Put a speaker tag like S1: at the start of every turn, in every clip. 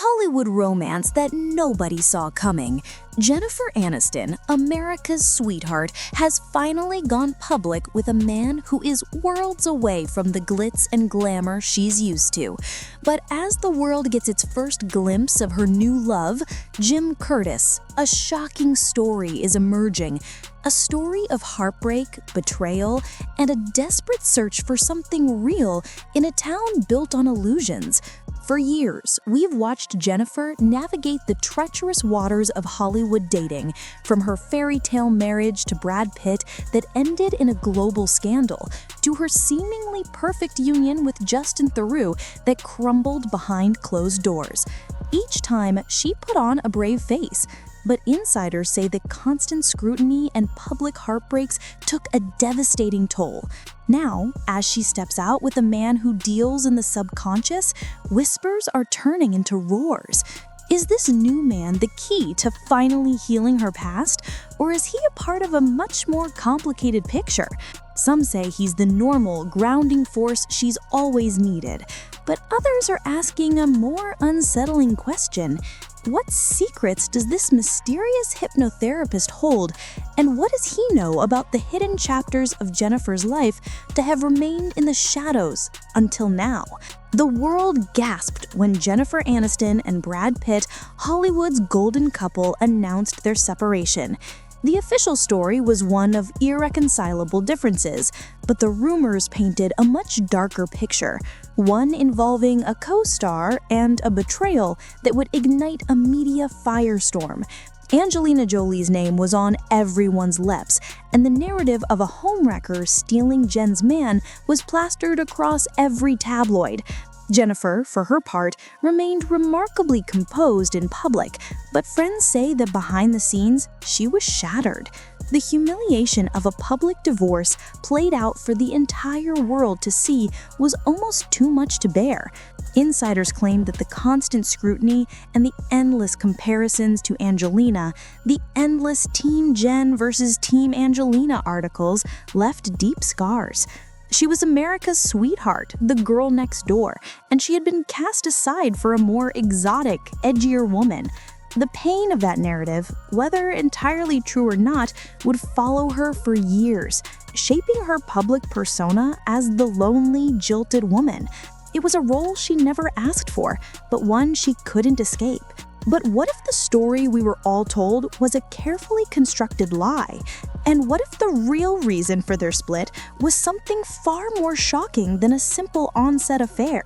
S1: Hollywood romance that nobody saw coming. Jennifer Aniston, America's sweetheart, has finally gone public with a man who is worlds away from the glitz and glamour she's used to. But as the world gets its first glimpse of her new love, Jim Curtis, a shocking story is emerging. A story of heartbreak, betrayal, and a desperate search for something real in a town built on illusions. For years, we've watched Jennifer navigate the treacherous waters of Hollywood dating, from her fairy tale marriage to Brad Pitt that ended in a global scandal, to her seemingly perfect union with Justin Theroux that crumbled behind closed doors. Each time, she put on a brave face. But insiders say that constant scrutiny and public heartbreaks took a devastating toll. Now, as she steps out with a man who deals in the subconscious, whispers are turning into roars. Is this new man the key to finally healing her past, or is he a part of a much more complicated picture? Some say he's the normal, grounding force she's always needed, but others are asking a more unsettling question. What secrets does this mysterious hypnotherapist hold, and what does he know about the hidden chapters of Jennifer's life to have remained in the shadows until now? The world gasped when Jennifer Aniston and Brad Pitt, Hollywood's golden couple, announced their separation. The official story was one of irreconcilable differences, but the rumors painted a much darker picture, one involving a co-star and a betrayal that would ignite a media firestorm. Angelina Jolie's name was on everyone's lips, and the narrative of a homewrecker stealing Jen's man was plastered across every tabloid. Jennifer, for her part, remained remarkably composed in public, but friends say that behind the scenes, she was shattered. The humiliation of a public divorce played out for the entire world to see was almost too much to bear. Insiders claim that the constant scrutiny and the endless comparisons to Angelina, the endless Team Jen versus Team Angelina articles left deep scars. She was America's sweetheart, the girl next door, and she had been cast aside for a more exotic, edgier woman. The pain of that narrative, whether entirely true or not, would follow her for years, shaping her public persona as the lonely, jilted woman. It was a role she never asked for, but one she couldn't escape. But what if the story we were all told was a carefully constructed lie? And what if the real reason for their split was something far more shocking than a simple on-set affair?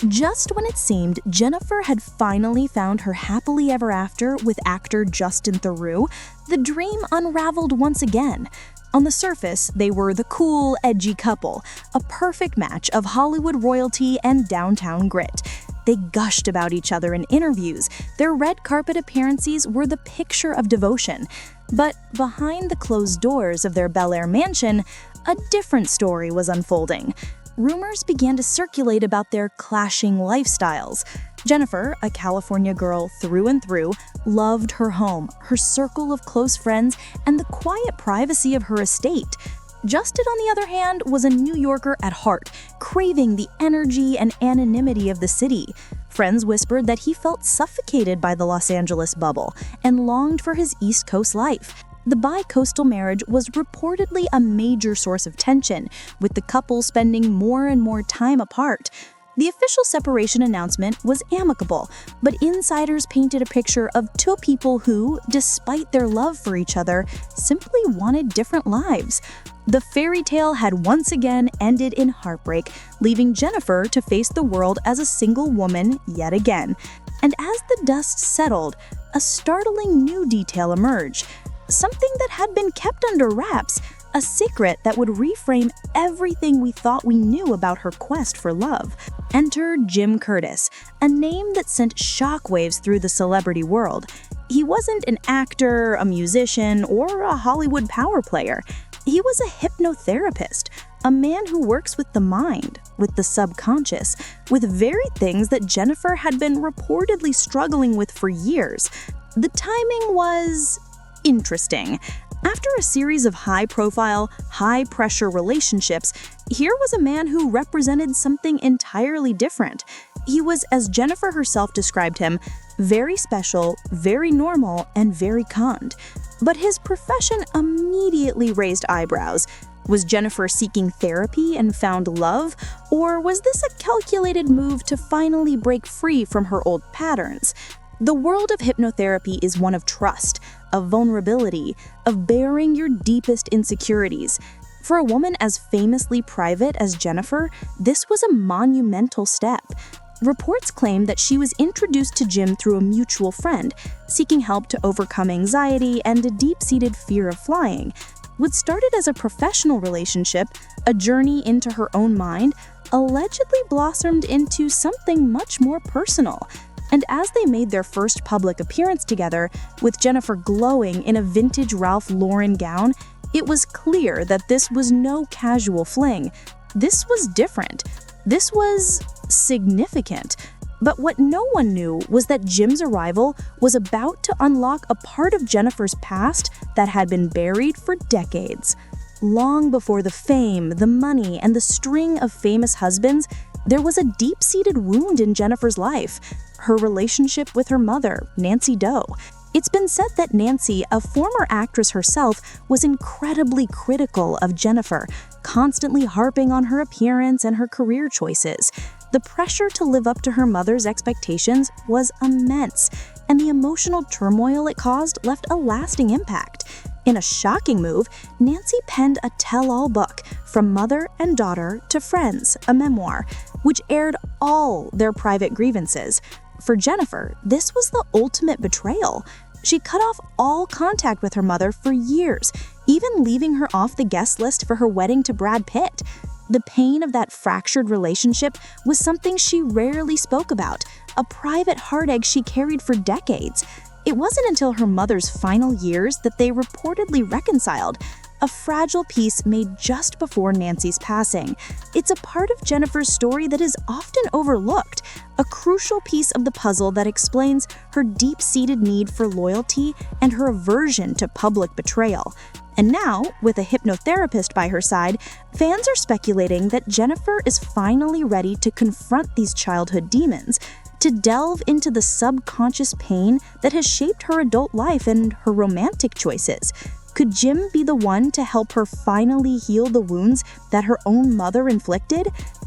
S1: Just when it seemed Jennifer had finally found her happily ever after with actor Justin Theroux, the dream unraveled once again. On the surface, they were the cool, edgy couple, a perfect match of Hollywood royalty and downtown grit. They gushed about each other in interviews. Their red carpet appearances were the picture of devotion. But behind the closed doors of their Bel Air mansion, a different story was unfolding. Rumors began to circulate about their clashing lifestyles. Jennifer, a California girl through and through, loved her home, her circle of close friends, and the quiet privacy of her estate. Justin, on the other hand, was a New Yorker at heart, craving the energy and anonymity of the city. Friends whispered that he felt suffocated by the Los Angeles bubble and longed for his East Coast life. The bi-coastal marriage was reportedly a major source of tension, with the couple spending more and more time apart. The official separation announcement was amicable, but insiders painted a picture of two people who, despite their love for each other, simply wanted different lives. The fairy tale had once again ended in heartbreak, leaving Jennifer to face the world as a single woman yet again. And as the dust settled, a startling new detail emerged. Something that had been kept under wraps, a secret that would reframe everything we thought we knew about her quest for love. Enter Jim Curtis, a name that sent shockwaves through the celebrity world. He wasn't an actor, a musician, or a Hollywood power player. He was a hypnotherapist, a man who works with the mind, with the subconscious, with very things that Jennifer had been reportedly struggling with for years. The timing was interesting. After a series of high-profile, high-pressure relationships, here was a man who represented something entirely different.
S2: He was, as Jennifer herself described him, very special, very normal, and very kind. But his profession immediately raised eyebrows. Was Jennifer seeking therapy and found love, or was this a calculated move to finally break free from her old patterns? The world of hypnotherapy is one of trust, of vulnerability, of bearing your deepest insecurities. For a woman as famously private as Jennifer, this was a monumental step. Reports claim that she was introduced to Jim through a mutual friend, seeking help to overcome anxiety and a deep-seated fear of flying. What started as a professional relationship, a journey into her own mind, allegedly blossomed into something much more personal. And as they made their first public appearance together, with Jennifer glowing in a vintage Ralph Lauren gown, it was clear that this was no casual fling. This was different. This was significant. But what no one knew was that Jim's arrival was about to unlock a part of Jennifer's past that had been buried for decades. Long before the fame, the money, and the string of famous husbands, there was a deep-seated wound in Jennifer's life: her relationship with her mother, Nancy Doe. It's been said that Nancy, a former actress herself, was incredibly critical of Jennifer, constantly harping on her appearance and her career choices. The pressure to live up to her mother's expectations was immense, and the emotional turmoil it caused left a lasting impact. In a shocking move, Nancy penned a tell-all book, From Mother and Daughter to Friends, a memoir, which aired all their private grievances. For Jennifer, this was the ultimate betrayal. She cut off all contact with her mother for years, even leaving her off the guest list for her wedding to Brad Pitt. The pain of that fractured relationship was something she rarely spoke about, a private heartache she carried for decades. It wasn't until her mother's final years that they reportedly reconciled, a fragile piece made just before Nancy's passing. It's a part of Jennifer's story that is often overlooked, a crucial piece of the puzzle that explains her deep-seated need for loyalty and her aversion to public betrayal. And now, with a hypnotherapist by her side, fans are speculating that Jennifer is finally ready to confront these childhood demons, to delve into the subconscious pain that has shaped her adult life and her romantic choices. Could Jim be the one to help her finally heal the wounds that her own mother inflicted?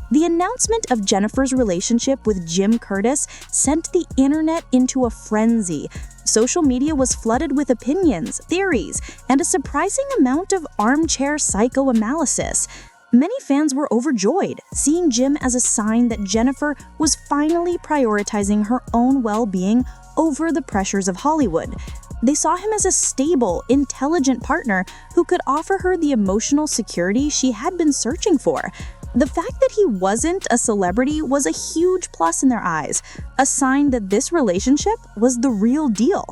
S2: The announcement of Jennifer's relationship with Jim Curtis sent the internet into a frenzy. Social media was flooded with opinions, theories, and a surprising amount of armchair psychoanalysis. Many fans were overjoyed, seeing Jim as a sign that Jennifer was finally prioritizing her own well-being over the pressures of Hollywood. They saw him as a stable, intelligent partner who could offer her the emotional security she had been searching for. The fact that he wasn't a celebrity was a huge plus in their eyes, a sign that this relationship was the real deal.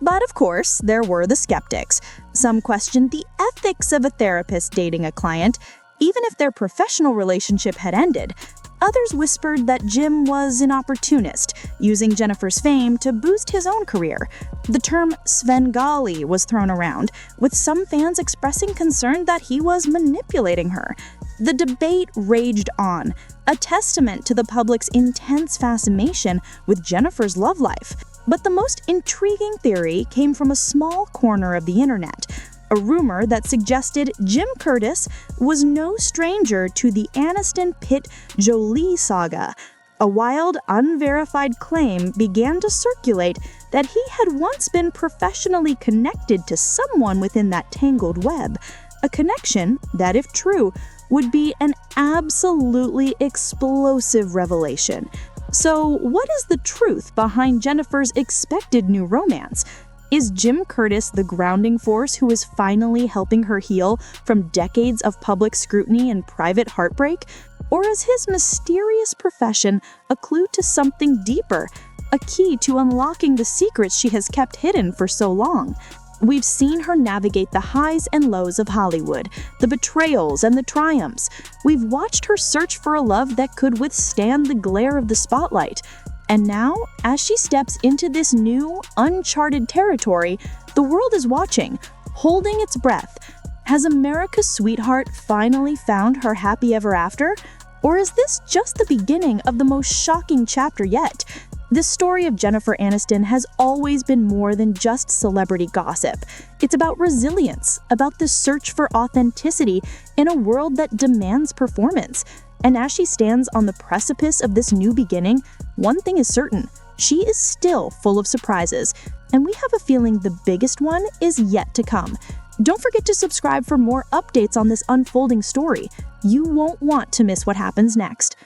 S2: But of course, there were the skeptics. Some questioned the ethics of a therapist dating a client, even if their professional relationship had ended. Others whispered that Jim was an opportunist, using Jennifer's fame to boost his own career. The term Svengali was thrown around, with some fans expressing concern that he was manipulating her. The debate raged on, a testament to the public's intense fascination with Jennifer's love life. But the most intriguing theory came from a small corner of the internet, a rumor that suggested Jim Curtis was no stranger to the Aniston-Pitt-Jolie saga. A wild, unverified claim began to circulate that he had once been professionally connected to someone within that tangled web, a connection that, if true, would be an absolutely explosive revelation. So, what is the truth behind Jennifer's expected new romance? Is Jim Curtis the grounding force who is finally helping her heal from decades of public scrutiny and private heartbreak? Or is his mysterious profession a clue to something deeper, a key to unlocking the secrets she has kept hidden for so long? We've seen her navigate the highs and lows of Hollywood, the betrayals and the triumphs. We've watched her search for a love that could withstand the glare of the spotlight. And now, as she steps into this new, uncharted territory, the world is watching, holding its breath. Has America's sweetheart finally found her happy ever after? Or is this just the beginning of the most shocking chapter yet? The story of Jennifer Aniston has always been more than just celebrity gossip. It's about resilience, about the search for authenticity in a world that demands performance. And as she stands on the precipice of this new beginning, one thing is certain: she is still full of surprises. And we have a feeling the biggest one is yet to come. Don't forget to subscribe for more updates on this unfolding story. You won't want to miss what happens next.